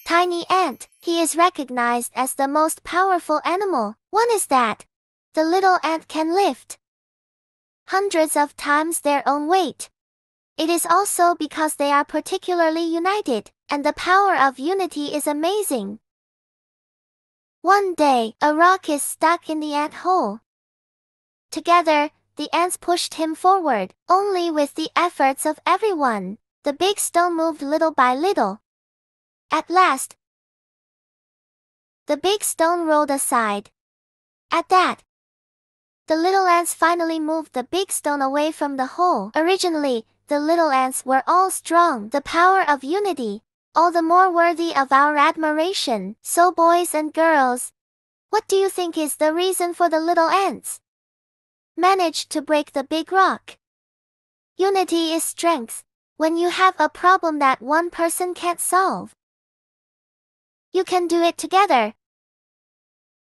tiny ant. He is recognized as the most powerful animal. One is that the little ant can lift hundreds of times their own weight. It is also because they are particularly united, and the power of unity is amazing. One day, a rock is stuck in the ant hole. Together, the ants pushed him forward. Only with the efforts of everyone, the big stone moved little by little. At last, the big stone rolled aside. At that, the little ants finally moved the big stone away from the hole. Originally, the little ants were all strong. The power of unity, all the more worthy of our admiration. So boys and girls, what do you think is the reason for the little ants managed to break the big rock? Unity is strength. When you have a problem that one person can't solve, you can do it together.